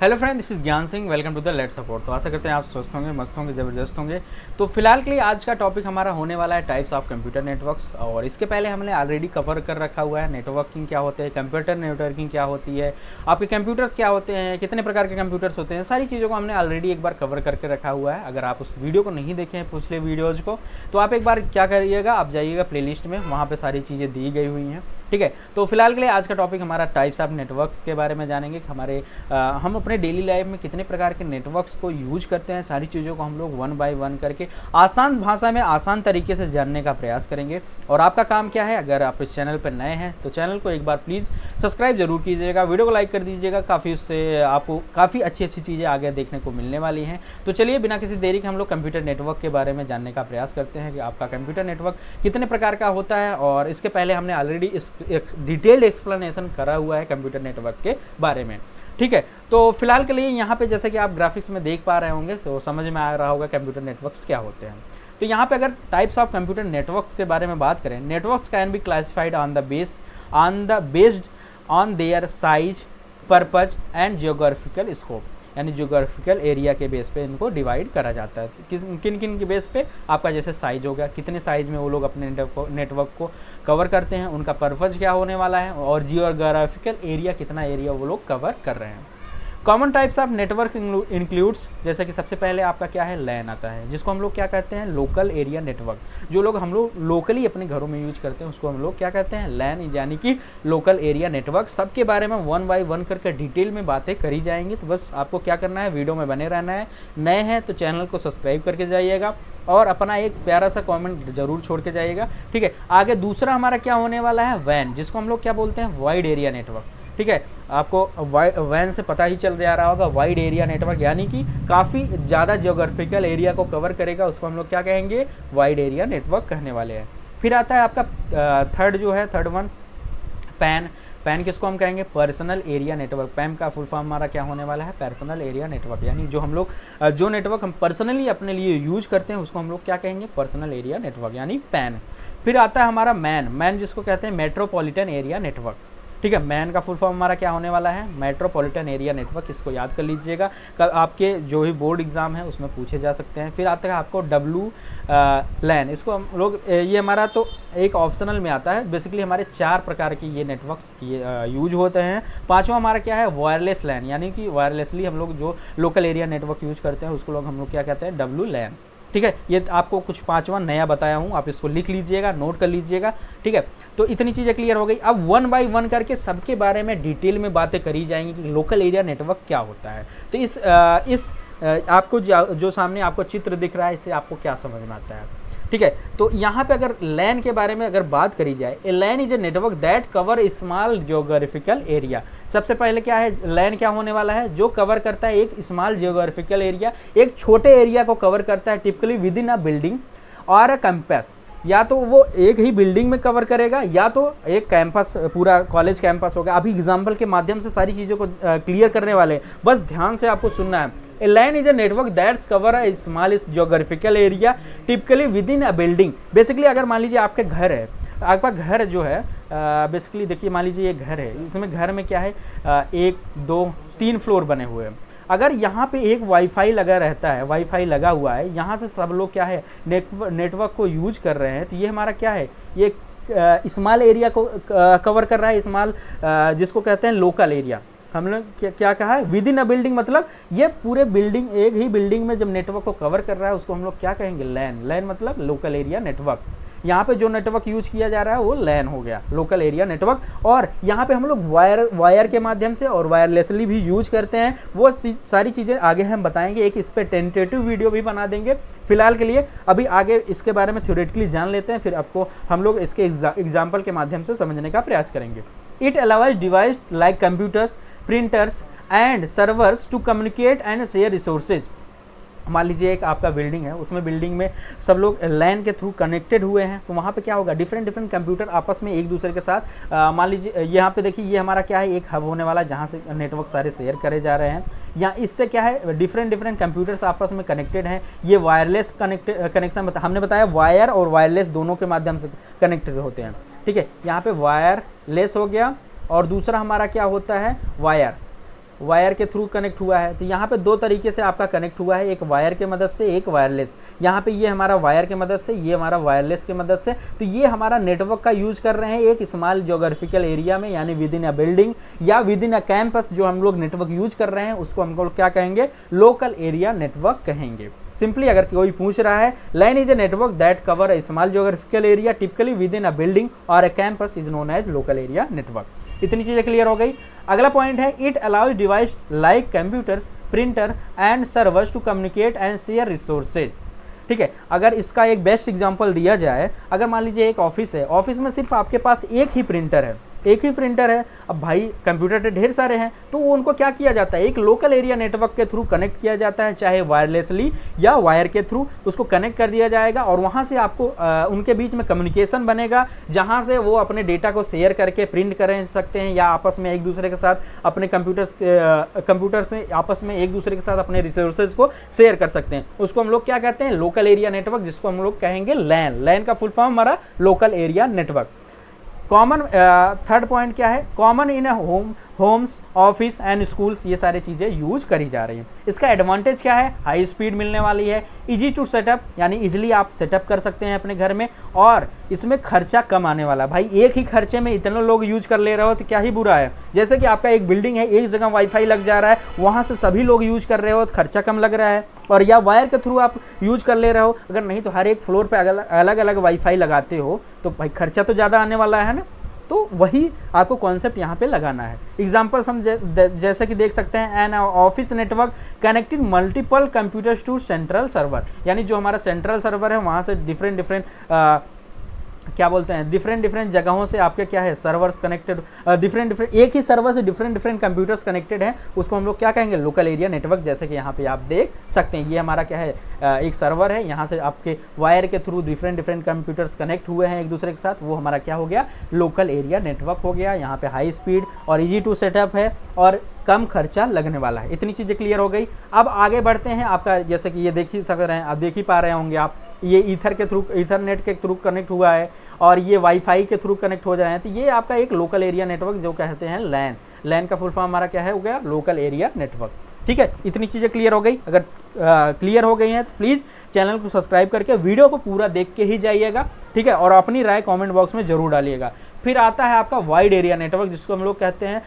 Hello friend, this is Gyan Singh. Welcome to the let support. तो आशा करते हैं आप स्वस्थ होंगे, मस्त होंगे, ज़बरदस्त होंगे। तो फिलहाल के लिए आज का टॉपिक हमारा होने वाला है टाइप्स ऑफ कंप्यूटर नेटवर्क्स। और इसके पहले हमने ऑलरेडी कवर कर रखा हुआ है नेटवर्किंग क्या होते हैं, कंप्यूटर नेटवर्किंग क्या होती है, आपके कंप्यूटर्स क्या होते हैं, कितने प्रकार के कंप्यूटर्स होते हैं, सारी चीज़ों को हमने ऑलरेडी एक बार कवर करके रखा हुआ है। अगर आप उस वीडियो को नहीं देखे हैं पिछले वीडियोज़ को, तो आप एक बार क्या करिएगा, आप जाइएगा प्लेलिस्ट में, वहाँ पर सारी चीज़ें दी गई हुई हैं। ठीक है, तो फिलहाल के लिए आज का टॉपिक हमारा टाइप्स ऑफ नेटवर्क्स के बारे में जानेंगे। हम अपने डेली लाइफ में कितने प्रकार के नेटवर्क्स को यूज करते हैं, सारी चीज़ों को हम लोग वन बाय वन करके आसान भाषा में आसान तरीके से जानने का प्रयास करेंगे। और आपका काम क्या है, अगर आप इस चैनल पर नए हैं तो चैनल को एक बार प्लीज़ सब्सक्राइब जरूर कीजिएगा, वीडियो को लाइक कर दीजिएगा। काफ़ी उससे आपको काफ़ी अच्छी अच्छी चीज़ें आगे देखने को मिलने वाली हैं। तो चलिए बिना किसी देरी के हम लोग कंप्यूटर नेटवर्क के बारे में जानने का प्रयास करते हैं कि आपका कंप्यूटर नेटवर्क कितने प्रकार का होता है। और इसके पहले हमने ऑलरेडी इस एक डिटेल्ड एक्सप्लेनेशन करा हुआ है कंप्यूटर नेटवर्क के बारे में। ठीक है, तो फिलहाल के लिए यहाँ पे जैसे कि आप ग्राफिक्स में देख पा रहे होंगे तो समझ में आ रहा होगा कंप्यूटर नेटवर्क्स क्या होते हैं। तो यहाँ पे अगर टाइप्स ऑफ कंप्यूटर नेटवर्क के बारे में बात करें, networks can be classified on the based on their size, purpose and geographical scope, यानी जियोग्राफिकल एरिया के बेस पे इनको डिवाइड करा जाता है। किन किन के बेस पे, आपका जैसे साइज हो गया, कितने साइज में वो लोग अपने नेटवर्क को कवर करते हैं, उनका पर्पज क्या होने वाला है, और जियोग्राफिकल एरिया कितना एरिया वो लोग कवर कर रहे हैं। Common types of network includes, जैसे कि सबसे पहले आपका क्या है, लैन आता है, जिसको हम लोग क्या कहते हैं, लोकल एरिया नेटवर्क। जो लोग हम लोग लोकली अपने घरों में यूज करते हैं उसको हम लोग क्या कहते हैं, लैन, यानी कि लोकल एरिया नेटवर्क। सबके बारे में वन बाय वन करके डिटेल में बातें करी जाएंगी। तो बस आपको क्या करना है, वीडियो में बने रहना है। नए हैं तो चैनल को सब्सक्राइब करके जाइएगा और अपना एक प्यारा सा कमेंट जरूर छोड़ के जाइएगा। ठीक है, आगे दूसरा हमारा क्या होने वाला है, वैन, जिसको हम लोग क्या बोलते हैं, वाइड एरिया नेटवर्क। ठीक है, आपको वैन से पता ही चल जा रहा होगा, वाइड एरिया नेटवर्क यानी कि काफ़ी ज़्यादा ज्योग्राफिकल एरिया को कवर करेगा, उसको हम लोग क्या कहेंगे, वाइड एरिया नेटवर्क कहने वाले हैं। फिर आता है आपका थर्ड वन, पैन। पैन किसको हम कहेंगे, पर्सनल एरिया नेटवर्क। पैन का फुल फॉर्म हमारा क्या होने वाला है, पर्सनल एरिया नेटवर्क, यानी जो हम लोग जो नेटवर्क हम पर्सनली अपने लिए यूज करते हैं उसको हम लोग क्या कहेंगे, पर्सनल एरिया नेटवर्क, यानी पैन। फिर आता है हमारा मैन जिसको कहते हैं मेट्रोपॉलिटन एरिया नेटवर्क। ठीक है, मैन का फुल फॉर्म हमारा क्या होने वाला है, मेट्रोपॉलिटन एरिया नेटवर्क। इसको याद कर लीजिएगा, आपके जो भी बोर्ड एग्जाम है उसमें पूछे जा सकते हैं। फिर आता है आपको लैन, इसको हम लोग ये हमारा तो एक ऑप्शनल में आता है। बेसिकली हमारे 4 प्रकार के ये नेटवर्क्स यूज होते हैं। पांचवा हमारा क्या है, वायरलेस लैन, यानी कि वायरलेसली हम लोग जो लोकल एरिया नेटवर्क यूज करते हैं उसको हम लोग क्या कहते हैं, WLAN। ठीक है, ये आपको कुछ 5वां नया बताया हूँ, आप इसको लिख लीजिएगा, नोट कर लीजिएगा। ठीक है, तो इतनी चीज़ें क्लियर हो गई। अब वन बाय वन करके सबके बारे में डिटेल में बातें करी जाएंगी कि लोकल एरिया नेटवर्क क्या होता है। तो इस आपको जो सामने आपको चित्र दिख रहा है, इससे आपको क्या समझ में आता है। ठीक है, तो यहाँ पे अगर लैन के बारे में अगर बात करी जाए, a LAN is a network that cover small geographical area. सबसे पहले क्या है, लैन क्या होने वाला है, जो कवर करता है एक स्मॉल जियोग्राफिकल एरिया, एक छोटे एरिया को कवर करता है, typically within a building और अ कैंपस। या तो वो एक ही बिल्डिंग में कवर करेगा या तो एक कैंपस, पूरा कॉलेज कैंपस होगा। अभी एग्जाम्पल के माध्यम से सारी चीज़ों को क्लियर करने वाले हैं, बस ध्यान से आपको सुनना है। A LAN is a network that cover a small geographical area typically within a building। Basically अगर मान लीजिए आपके घर है, आपका घर जो है बेसिकली देखिए, मान लीजिए ये घर है, इसमें घर में क्या है, 1 2 3 फ्लोर बने हुए हैं। अगर यहाँ पे एक वाईफाई लगा रहता है, वाईफाई लगा हुआ है, यहाँ से सब लोग क्या है, नेटवर्क को यूज कर रहे हैं, तो ये हमारा क्या है, ये स्मॉल एरिया को कवर कर रहा है, स्मॉल जिसको कहते हैं लोकल एरिया। हम लोग क्या कहा है, विद इन अ बिल्डिंग, मतलब ये पूरे बिल्डिंग, एक ही बिल्डिंग में जब नेटवर्क को कवर कर रहा है उसको हम लोग क्या कहेंगे, लैन मतलब लोकल एरिया नेटवर्क। यहाँ पे जो नेटवर्क यूज किया जा रहा है वो लैन हो गया, लोकल एरिया नेटवर्क। और यहाँ पे हम लोग वायर के माध्यम से और वायरलेसली भी यूज करते हैं। वो सारी चीज़ें आगे हम बताएंगे, एक इस पर टेंटेटिव वीडियो भी बना देंगे। फिलहाल के लिए अभी आगे इसके बारे में थ्योरेटिकली जान लेते हैं, फिर आपको हम लोग इसके एग्जाम्पल के माध्यम से समझने का प्रयास करेंगे। It allows device like computers, printers and servers to communicate and share resources. मान लीजिए एक आपका बिल्डिंग है, उसमें बिल्डिंग में सब लोग लैन के थ्रू कनेक्टेड हुए हैं, तो वहाँ पे क्या होगा, डिफरेंट कंप्यूटर आपस में एक दूसरे के साथ मान लीजिए यहाँ पे देखिए, ये हमारा क्या है, एक हब होने वाला है जहाँ से नेटवर्क सारे शेयर करे जा रहे हैं। यहाँ इससे क्या है, डिफरेंट कंप्यूटर्स आपस में कनेक्टेड हैं। ये वायरलेस कनेक्शन हमने बताया, वायर और वायरलेस दोनों के माध्यम से कनेक्टेड होते हैं। ठीक है, यहाँ पे वायरलेस हो गया और दूसरा हमारा क्या होता है, वायर। वायर के थ्रू कनेक्ट हुआ है। तो यहाँ पे दो तरीके से आपका कनेक्ट हुआ है, एक वायर के मदद से, एक वायरलेस। यहाँ पे ये हमारा वायर के मदद से, ये हमारा वायरलेस के मदद से। तो ये हमारा नेटवर्क का यूज कर रहे हैं एक स्मॉल ज्योग्राफिकल एरिया में, यानी विद इन अ बिल्डिंग या विद इन अ कैंपस जो हम लोग नेटवर्क यूज कर रहे हैं उसको हम लोग क्या कहेंगे, लोकल एरिया नेटवर्क कहेंगे। सिंपली अगर कोई पूछ रहा है, LAN is a network that cover a small geographical area typically within a building और a campus is known as local area network. इतनी चीज़ें क्लियर हो गई। अगला पॉइंट है, it allows device like computers, printer and servers to communicate and share resources. ठीक है, अगर इसका एक बेस्ट एग्जांपल दिया जाए, अगर मान लीजिए एक ऑफिस है, ऑफिस में सिर्फ आपके पास एक ही प्रिंटर है, अब भाई कंप्यूटर तो ढेर सारे हैं, तो वो उनको क्या किया जाता है, एक लोकल एरिया नेटवर्क के थ्रू कनेक्ट किया जाता है, चाहे वायरलेसली या वायर के थ्रू उसको कनेक्ट कर दिया जाएगा और वहाँ से आपको उनके बीच में कम्युनिकेशन बनेगा, जहाँ से वो अपने डेटा को शेयर करके प्रिंट कर सकते हैं या आपस में एक दूसरे के साथ अपने कंप्यूटर से आपस में एक दूसरे के साथ अपने रिसोर्सेज को शेयर कर सकते हैं। उसको हम लोग क्या कहते हैं, लोकल एरिया नेटवर्क, जिसको हम लोग कहेंगे LAN का फुल फॉर्म हमारा local area network. Common third point क्या है, common in Holmes, office and schools, ये सारी चीज़ें यूज करी जा रही हैं। इसका एडवांटेज क्या है, हाई स्पीड मिलने वाली है, इजी टू सेटअप, यानी इजीली आप सेटअप कर सकते हैं अपने घर में, और इसमें खर्चा कम आने वाला। भाई एक ही खर्चे में इतने लोग यूज कर ले रहे हो तो क्या ही बुरा है। जैसे कि आपका एक बिल्डिंग है, एक जगह वाईफाई लग जा रहा है, वहाँ से सभी लोग यूज कर रहे हो तो खर्चा कम लग रहा है, और या वायर के थ्रू आप यूज कर ले रहे हो, अगर नहीं तो हर एक फ्लोर पे अलग अलग वाईफाई लगाते हो तो भाई खर्चा तो ज़्यादा आने वाला है ना। तो वही आपको कॉन्सेप्ट यहाँ पे लगाना है। एग्जाम्पल्स हम जैसे कि देख सकते हैं, an office network connecting multiple computers to central server, यानी जो हमारा सेंट्रल सर्वर है वहाँ से डिफरेंट क्या बोलते हैं, डिफरेंट जगहों से आपके क्या है सर्वर्स कनेक्टेड, डिफरेंट एक ही सर्वर से डिफरेंट कंप्यूटर्स कनेक्टेड हैं, उसको हम लोग क्या कहेंगे, लोकल एरिया नेटवर्क। जैसे कि यहाँ पे आप देख सकते हैं, ये हमारा क्या है, एक सर्वर है, यहाँ से आपके वायर के थ्रू डिफरेंट कंप्यूटर्स कनेक्ट हुए हैं एक दूसरे के साथ, वो हमारा क्या हो गया, लोकल एरिया नेटवर्क हो गया। यहाँ पे हाई स्पीड और ईजी टू सेटअप है और कम खर्चा लगने वाला है। इतनी चीज़ें क्लियर हो गई। अब आगे बढ़ते हैं, आपका जैसे कि ये देख ही सक रहे हैं, आप देख ही पा रहे होंगे आप, ये ईथरनेट के थ्रू कनेक्ट हुआ है और ये वाईफाई के थ्रू कनेक्ट हो जा रहे हैं, तो ये आपका एक लोकल एरिया नेटवर्क जो कहते हैं LAN का फुल फॉर्म हमारा क्या है, हो गया लोकल एरिया नेटवर्क। ठीक है, इतनी चीज़ें क्लियर हो गई। अगर क्लियर हो गई हैं तो प्लीज़ चैनल को सब्सक्राइब करके वीडियो को पूरा देख के ही जाइएगा। ठीक है, और अपनी राय कमेंट बॉक्स में जरूर डालिएगा। फिर आता है आपका वाइड एरिया नेटवर्क, जिसको हम लोग कहते हैं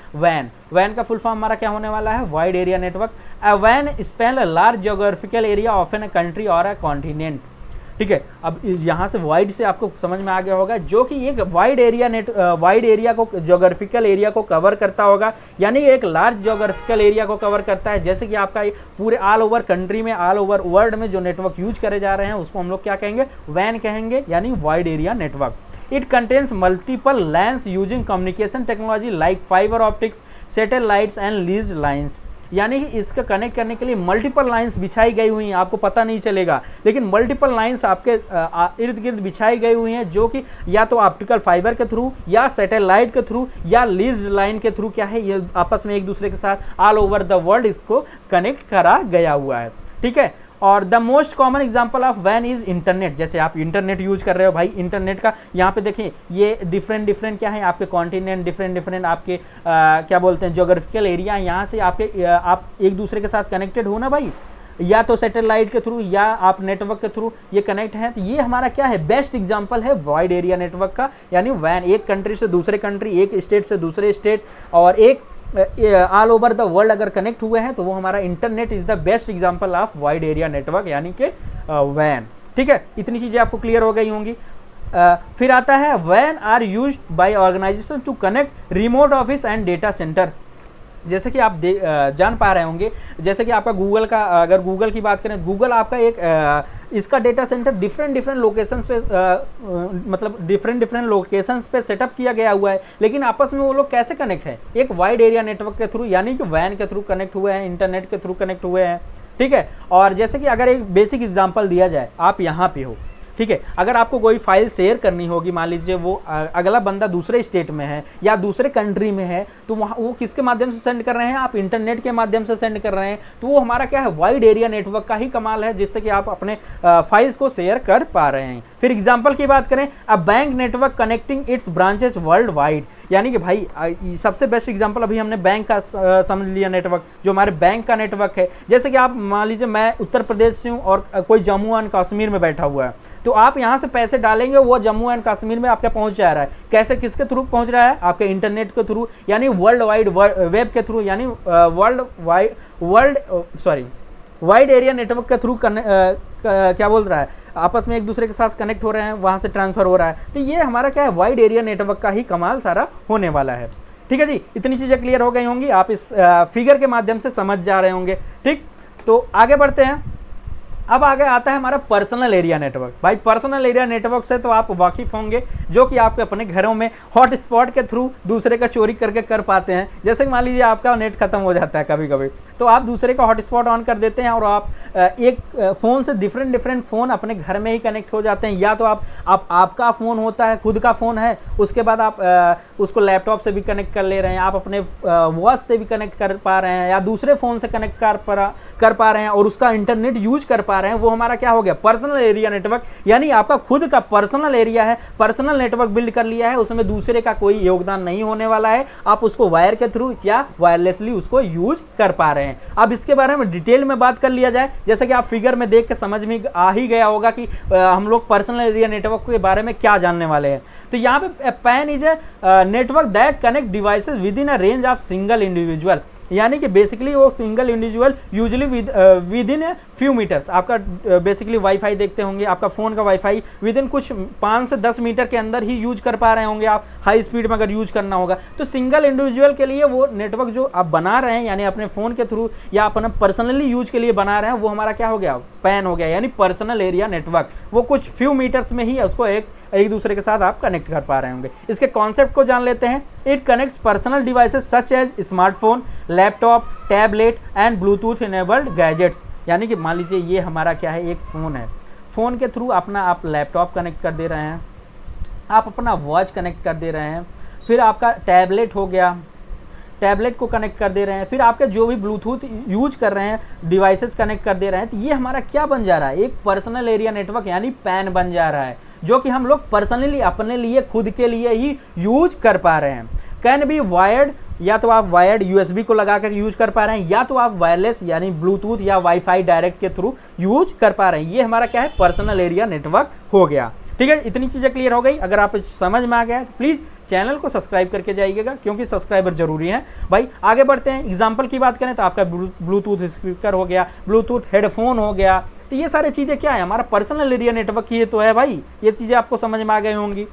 WAN का फुल फॉर्म हमारा क्या होने वाला है, wide area network. WAN span a large geographical area of an country और अ कॉन्टिनेंट। ठीक है, अब यहाँ से वाइड से आपको समझ में आ गया होगा, जो कि एक वाइड एरिया को ज्योग्राफिकल एरिया को कवर करता होगा, यानी एक लार्ज ज्योग्राफिकल एरिया को कवर करता है। जैसे कि आपका पूरे ऑल ओवर कंट्री में, ऑल ओवर वर्ल्ड में जो नेटवर्क यूज करे जा रहे हैं उसको हम लोग क्या कहेंगे, WAN कहेंगे, यानी wide area network. It contains multiple LANs using communication technology like fiber optics, satellites and leased lines। यानी कि इसका कनेक्ट करने के लिए मल्टीपल लाइंस बिछाई गई हुई हैं, आपको पता नहीं चलेगा, लेकिन मल्टीपल लाइंस आपके इर्द गिर्द बिछाई गई हुई हैं, जो कि या तो ऑप्टिकल फाइबर के थ्रू या सैटेलाइट के थ्रू या लीज्ड लाइन के थ्रू क्या है, ये आपस में एक दूसरे के साथ ऑल ओवर द वर्ल्ड इसको कनेक्ट करा गया हुआ है। ठीक है, और the most common example of WAN is internet. जैसे आप इंटरनेट यूज कर रहे हो, भाई इंटरनेट का यहाँ पे देखें, ये डिफरेंट क्या है आपके कॉन्टिनेंट, डिफरेंट आपके क्या बोलते हैं ज्योग्राफिकल एरिया, यहाँ से आपके आप एक दूसरे के साथ कनेक्टेड हो ना भाई, या तो सैटेलाइट के थ्रू या आप नेटवर्क के थ्रू ये कनेक्ट हैं। तो ये हमारा क्या है, बेस्ट एग्जांपल है वाइड एरिया नेटवर्क का, यानी WAN एक कंट्री से दूसरे कंट्री, एक स्टेट से दूसरे स्टेट और एक ऑल ओवर द वर्ल्ड अगर कनेक्ट हुए हैं तो वो हमारा internet is the best example of wide area network, यानी कि WAN। ठीक है, इतनी चीज़ें आपको क्लियर हो गई होंगी। फिर आता है WAN are used by organization to connect remote office and data center. जैसे कि आप जान पा रहे होंगे, जैसे कि आपका गूगल का, अगर गूगल की बात करें, गूगल आपका एक इसका डेटा सेंटर डिफरेंट लोकेशंस पे मतलब डिफरेंट लोकेशंस पे सेटअप किया गया हुआ है, लेकिन आपस में वो लोग कैसे कनेक्ट है, एक वाइड एरिया नेटवर्क के थ्रू, यानी कि WAN के थ्रू कनेक्ट हुए हैं, इंटरनेट के थ्रू कनेक्ट हुए हैं। ठीक है, और जैसे कि अगर एक बेसिक एग्जांपल दिया जाए, आप यहाँ पे हो, ठीक है। अगर आपको कोई फाइल शेयर करनी होगी, मान लीजिए वो अगला बंदा दूसरे स्टेट में है या दूसरे कंट्री में है, तो वहाँ वो किसके माध्यम से सेंड कर रहे हैं, आप इंटरनेट के माध्यम से सेंड कर रहे हैं, तो वो हमारा क्या है, वाइड एरिया नेटवर्क का ही कमाल है, जिससे कि आप अपने फाइल्स को शेयर कर पा रहे हैं। फिर एग्जाम्पल की बात करें, a bank network connecting it's branches world wide, यानी कि भाई सबसे बेस्ट एग्जाम्पल अभी हमने बैंक का समझ लिया, नेटवर्क जो हमारे बैंक का नेटवर्क है। जैसे कि आप मान लीजिए मैं उत्तर प्रदेश से हूँ और कोई जम्मू एंड कश्मीर में बैठा हुआ है, तो आप यहाँ से पैसे डालेंगे, वो जम्मू एंड कश्मीर में आपके पहुँच जा रहा है। कैसे, किसके थ्रू पहुँच रहा है, आपके इंटरनेट के थ्रू, यानी वर्ल्ड वाइड वेब के थ्रू, यानी वाइड एरिया नेटवर्क के थ्रू क्या बोल रहा है, आपस में एक दूसरे के साथ कनेक्ट हो रहे हैं, वहाँ से ट्रांसफर हो रहा है। तो ये हमारा क्या है, वाइड एरिया नेटवर्क का ही कमाल सारा होने वाला है। ठीक है जी, इतनी चीज़ें क्लियर हो गई होंगी, आप इस फिगर के माध्यम से समझ जा रहे होंगे। ठीक, तो आगे बढ़ते हैं। अब आगे आता है हमारा पर्सनल एरिया नेटवर्क। भाई पर्सनल एरिया नेटवर्क से तो आप वाकिफ होंगे, जो कि आपके अपने घरों में हॉटस्पॉट के थ्रू दूसरे का चोरी करके कर पाते हैं। जैसे कि मान लीजिए आपका नेट खत्म हो जाता है कभी कभी, तो आप दूसरे का हॉटस्पॉट ऑन कर देते हैं और आप एक फ़ोन से डिफरेंट फ़ोन अपने घर में ही कनेक्ट हो जाते हैं। या तो आपका फ़ोन होता है, खुद का फ़ोन है, उसके बाद आप उसको लैपटॉप से भी कनेक्ट कर ले रहे हैं, आप अपने वॉच से भी कनेक्ट कर पा रहे हैं, या दूसरे फ़ोन से कनेक्ट कर पा रहे हैं और उसका इंटरनेट यूज कर पा रहे हैं। वो हमारा क्या हो गया, पर्सनल एरिया नेटवर्क, यानी आपका खुद का पर्सनल एरिया है, पर्सनल नेटवर्क बिल्ड कर लिया है, उसमें दूसरे का कोई योगदान नहीं होने वाला है, आप उसको वायर के थ्रू या वायरलेसली उसको यूज कर पा रहे हैं। अब इसके बारे में डिटेल में बात कर लिया जाए, जैसे कि आप फिगर में देख के समझ में आ ही गया होगा कि हम लोग पर्सनल एरिया नेटवर्क के बारे में क्या जानने वाले हैं। तो यहाँ पे PAN is a network that connect devices within a range of single individual, यानी कि बेसिकली वो single individual usually within few meters. आपका बेसिकली वाईफाई देखते होंगे, आपका फ़ोन का वाईफाई विद इन कुछ 5 से 10 मीटर के अंदर ही यूज कर पा रहे होंगे आप, हाई स्पीड में अगर यूज करना होगा। तो सिंगल इंडिविजुअल के लिए वो नेटवर्क जो आप बना रहे हैं, यानी अपने फ़ोन के थ्रू या अपना पर्सनली यूज के लिए बना रहे हैं, वो हमारा क्या हो गया, पैन हो गया, यानी पर्सनल एरिया नेटवर्क। वो कुछ फ्यू मीटर्स में ही उसको एक दूसरे के साथ आप कनेक्ट कर पा रहे होंगे। इसके कॉन्सेप्ट को जान लेते हैं। It connects personal devices such as smartphone, laptop, tablet and Bluetooth enabled gadgets, यानी कि मान लीजिए ये हमारा क्या है, एक फ़ोन है, फ़ोन के थ्रू अपना आप लैपटॉप कनेक्ट कर दे रहे हैं, आप अपना वॉच कनेक्ट कर दे रहे हैं, फिर आपका टैबलेट हो गया, टैबलेट को कनेक्ट कर दे रहे हैं, फिर आपके जो भी ब्लूटूथ यूज कर रहे हैं डिवाइसेस कनेक्ट कर दे रहे हैं। तो ये हमारा क्या बन जा रहा है, एक पर्सनल एरिया नेटवर्क यानी पैन बन जा रहा है, जो कि हम लोग पर्सनली अपने लिए खुद के लिए ही यूज कर पा रहे हैं। कैन बी वायर्ड, या तो आप वायर्ड यूएसबी को लगा कर यूज कर पा रहे हैं, या तो आप वायरलेस यानी ब्लूटूथ या वाईफाई डायरेक्ट के थ्रू यूज कर पा रहे हैं। ये हमारा क्या है, पर्सनल एरिया नेटवर्क हो गया। ठीक है, इतनी चीज़ें क्लियर हो गई। अगर आप समझ में आ गया तो प्लीज़ चैनल को सब्सक्राइब करके जाइएगा, क्योंकि सब्सक्राइबर जरूरी हैं। भाई आगे बढ़ते हैं। एग्जाम्पल की बात करें तो आपका ब्लूटूथ स्पीकर हो गया, ब्लूटूथ हेडफोन हो गया, तो ये सारी चीज़ें क्या है, हमारा पर्सनल एरिया नेटवर्क की तो है भाई। ये चीज़ें आपको समझ में आ गई होंगी।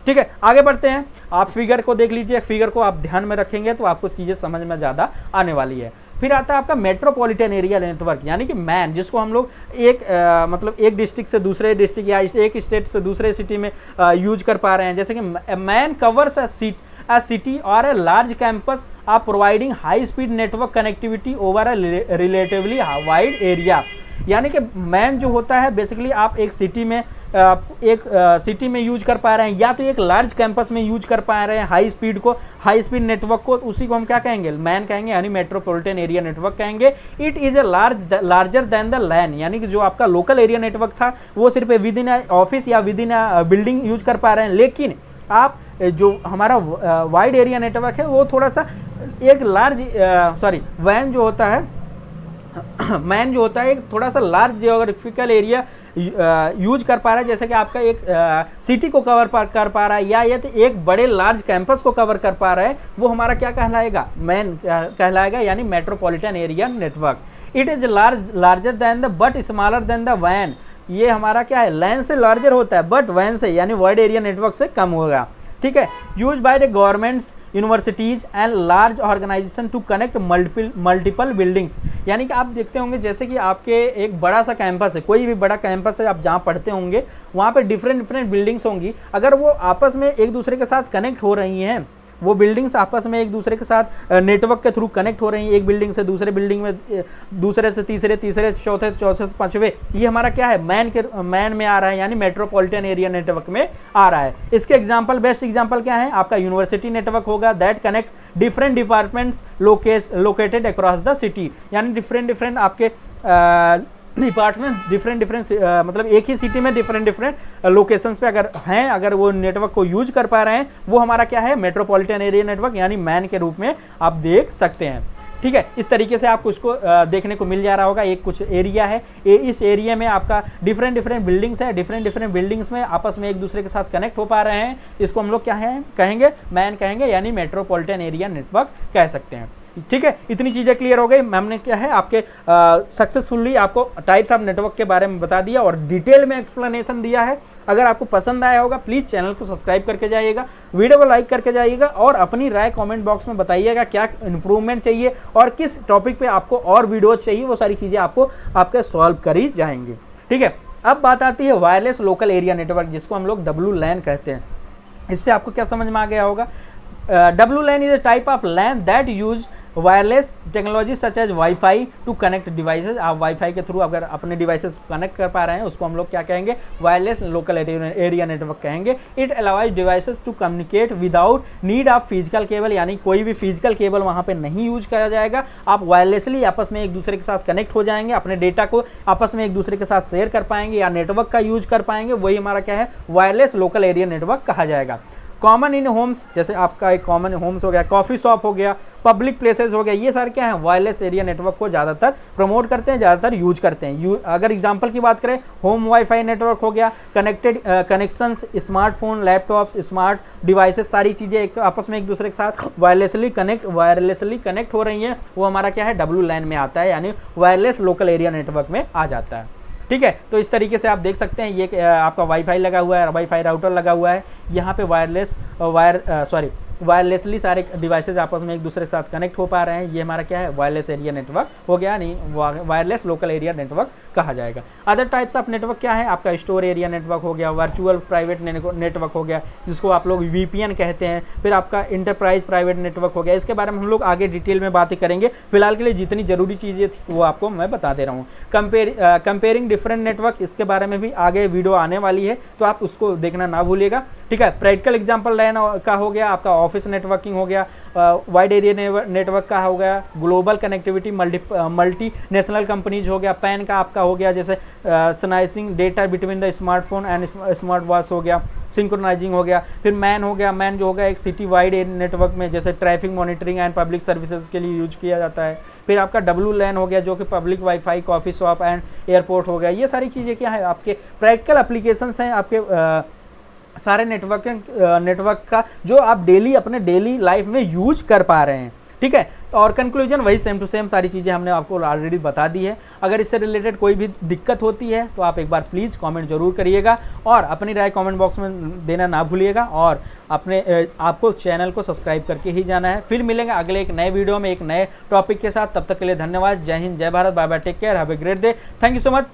ठीक है, आगे बढ़ते हैं। आप फिगर को देख लीजिए, फिगर को आप ध्यान में रखेंगे तो आपको चीज़ें समझ में ज़्यादा आने वाली है। फिर आता है आपका मेट्रोपॉलिटन एरिया नेटवर्क, यानी कि मैन, जिसको हम लोग मतलब एक डिस्ट्रिक्ट से दूसरे डिस्ट्रिक्ट या एक स्टेट से दूसरे सिटी में यूज कर पा रहे हैं। जैसे कि man covers a city or a large campus are providing high speed network connectivity over a relatively wide area, यानी कि मैन जो होता है बेसिकली आप एक सिटी में सिटी में यूज कर पा रहे हैं, या तो एक लार्ज कैंपस में यूज कर पा रहे हैं हाई स्पीड नेटवर्क को, उसी को हम क्या कहेंगे, मैन कहेंगे, यानी मेट्रोपॉलिटन एरिया नेटवर्क कहेंगे। It is a larger than the LAN, यानी कि जो आपका लोकल एरिया नेटवर्क था वो सिर्फ विद इन ऑफिस या विद इन बिल्डिंग यूज कर पा रहे हैं, लेकिन आप जो हमारा वाइड एरिया नेटवर्क है वो थोड़ा सा एक वैन जो होता है मैन जो होता है एक थोड़ा सा लार्ज जियोग्राफिकल एरिया यूज कर पा रहा है। जैसे कि आपका एक सिटी को कवर कर पा रहा है, या ये तो एक बड़े लार्ज कैंपस को कवर कर पा रहा है, वो हमारा क्या कहलाएगा, मैन कहलाएगा, यानी metropolitan area network. It is larger than the but smaller than the वैन, ये हमारा क्या है, लैन से लार्जर होता है बट वैन से यानी वाइड एरिया नेटवर्क से कम होगा। ठीक है, use by the governments, universities and large organization to connect multiple buildings, यानी कि आप देखते होंगे जैसे कि आपके एक बड़ा सा कैंपस है, कोई भी बड़ा कैंपस है, आप जहाँ पढ़ते होंगे वहाँ पे डिफरेंट बिल्डिंग्स होंगी। अगर वो आपस में एक दूसरे के साथ कनेक्ट हो रही हैं वो बिल्डिंग्स आपस में एक दूसरे के साथ नेटवर्क के थ्रू कनेक्ट हो रही हैं, एक बिल्डिंग से दूसरे बिल्डिंग में, दूसरे से तीसरे, तीसरे से चौथे, चौथे से पांचवे, ये हमारा क्या है, मैन में आ रहा है, यानी मेट्रोपॉलिटन एरिया नेटवर्क में आ रहा है। इसके एग्जाम्पल, बेस्ट एग्जाम्पल क्या है, आपका यूनिवर्सिटी नेटवर्क होगा, that connect different departments located across the city, यानी डिफरेंट आपके डिपार्टमेंट डिफरेंट मतलब एक ही सिटी में डिफरेंट लोकेशंस पे अगर हैं, अगर वो नेटवर्क को यूज कर पा रहे हैं, वो हमारा क्या है, मेट्रोपॉलिटन एरिया नेटवर्क यानी मैन के रूप में आप देख सकते हैं। ठीक है, इस तरीके से आपको उसको देखने को मिल जा रहा होगा। एक कुछ एरिया है, इस एरिया में आपका डिफरेंट बिल्डिंग्स है, डिफरेंट बिल्डिंग्स में आपस में एक दूसरे के साथ कनेक्ट हो पा रहे हैं, इसको हम लोग क्या है कहेंगे, मैन कहेंगे, यानी मेट्रोपॉलिटन एरिया नेटवर्क कह सकते हैं। ठीक है, इतनी चीज़ें क्लियर हो गई। हमने क्या है आपके सक्सेसफुली आपको टाइप्स ऑफ नेटवर्क के बारे में बता दिया और डिटेल में एक्सप्लेनेशन दिया है। अगर आपको पसंद आया होगा प्लीज़ चैनल को सब्सक्राइब करके जाइएगा, वीडियो को लाइक करके जाइएगा और अपनी राय कमेंट बॉक्स में बताइएगा क्या इंप्रूवमेंट चाहिए और किस टॉपिक पे आपको और वीडियोज चाहिए, वो सारी चीज़ें आपको आपके सॉल्व करी जाएंगी। ठीक है, अब बात आती है वायरलेस लोकल एरिया नेटवर्क, जिसको हम लोग WLAN कहते हैं। इससे आपको क्या समझ में आ गया होगा, WLAN is a type of LAN that use wireless technology such as wifi to connect devices. आप वाईफाई के थ्रू अगर अपने डिवाइसेस को कनेक्ट कर पा रहे हैं, उसको हम लोग क्या कहेंगे, वायरलेस लोकल एरिया नेटवर्क कहेंगे। It allows devices to communicate without need of physical cable, यानी कोई भी फिजिकल केबल वहाँ पे नहीं यूज करा जाएगा, आप वायरलेसली आपस में एक दूसरे के साथ कनेक्ट हो जाएंगे, अपने डेटा को आपस में एक दूसरे के साथ शेयर कर पाएंगे या नेटवर्क का यूज कर पाएंगे, वही हमारा क्या है, वायरलेस लोकल एरिया नेटवर्क कहा जाएगा। कॉमन इन होम्स, जैसे आपका एक कॉमन होम्स हो गया, कॉफ़ी शॉप हो गया, पब्लिक प्लेसेस हो गया, ये सारे क्या है, वायरलेस एरिया नेटवर्क को ज़्यादातर प्रमोट करते हैं, ज़्यादातर यूज करते हैं। अगर एग्जांपल की बात करें, होम वाईफाई नेटवर्क हो गया, connections, smartphone, laptops, smart devices, सारी चीज़ें एक आपस में एक दूसरे के साथ वायरलेसली कनेक्ट हो रही हैं, वो हमारा क्या है, WLAN में आता है, यानी वायरलेस लोकल एरिया नेटवर्क में आ जाता है। ठीक है, तो इस तरीके से आप देख सकते हैं, ये आपका वाईफाई लगा हुआ है, वाईफाई राउटर लगा हुआ है, यहाँ पे वायरलेसली सारे डिवाइसेज आपस में एक दूसरे के साथ कनेक्ट हो पा रहे हैं, ये हमारा क्या है, वायरलेस एरिया नेटवर्क हो गया, नहीं वायरलेस लोकल एरिया नेटवर्क कहा जाएगा। अदर टाइप्स ऑफ नेटवर्क क्या है, आपका स्टोर एरिया नेटवर्क हो गया, वर्चुअल प्राइवेट नेटवर्क हो गया, जिसको आप लोग VPN कहते हैं, फिर आपका इंटरप्राइज प्राइवेट नेटवर्क हो गया। इसके बारे में हम लोग आगे डिटेल में बातें करेंगे, फिलहाल के लिए जितनी जरूरी चीज़ें थी वो आपको मैं बता दे रहा हूँ। कंपेयरिंग डिफरेंट नेटवर्क, इसके बारे में भी आगे वीडियो आने वाली है, तो आप उसको देखना ना भूलिएगा। ठीक है, प्रैक्टिकल एग्जाम्पल लैन का हो गया, आपका ऑफिस नेटवर्किंग हो गया, वाइड एरिया नेटवर्क का हो गया, global connectivity, multi national companies हो गया, पैन का आपका हो गया, जैसे syncing data between the smartphone and smart watch हो गया, सिंक्रोनाइजिंग हो गया, फिर मैन हो गया, मैन जो होगा एक सिटी वाइड नेटवर्क में, जैसे traffic monitoring and public services के लिए यूज किया जाता है। फिर आपका WLAN हो गया, जो कि public wifi, coffee shop and airport हो गया। ये सारी चीज़ें क्या है, आपके प्रैक्टिकल एप्लीकेशंस हैं, आपके सारे नेटवर्क का, जो आप अपने डेली लाइफ में यूज कर पा रहे हैं। ठीक है, और कंक्लूजन वही सेम टू सेम सारी चीज़ें हमने आपको ऑलरेडी बता दी है। अगर इससे रिलेटेड कोई भी दिक्कत होती है तो आप एक बार प्लीज़ कमेंट जरूर करिएगा और अपनी राय कमेंट बॉक्स में देना ना भूलिएगा, और आपको चैनल को सब्सक्राइब करके ही जाना है। फिर मिलेंगे अगले एक नए वीडियो में एक नए टॉपिक के साथ, तब तक के लिए धन्यवाद। जय हिंद, जय Bharat, bye bye, take care, have a great day, thank you so much.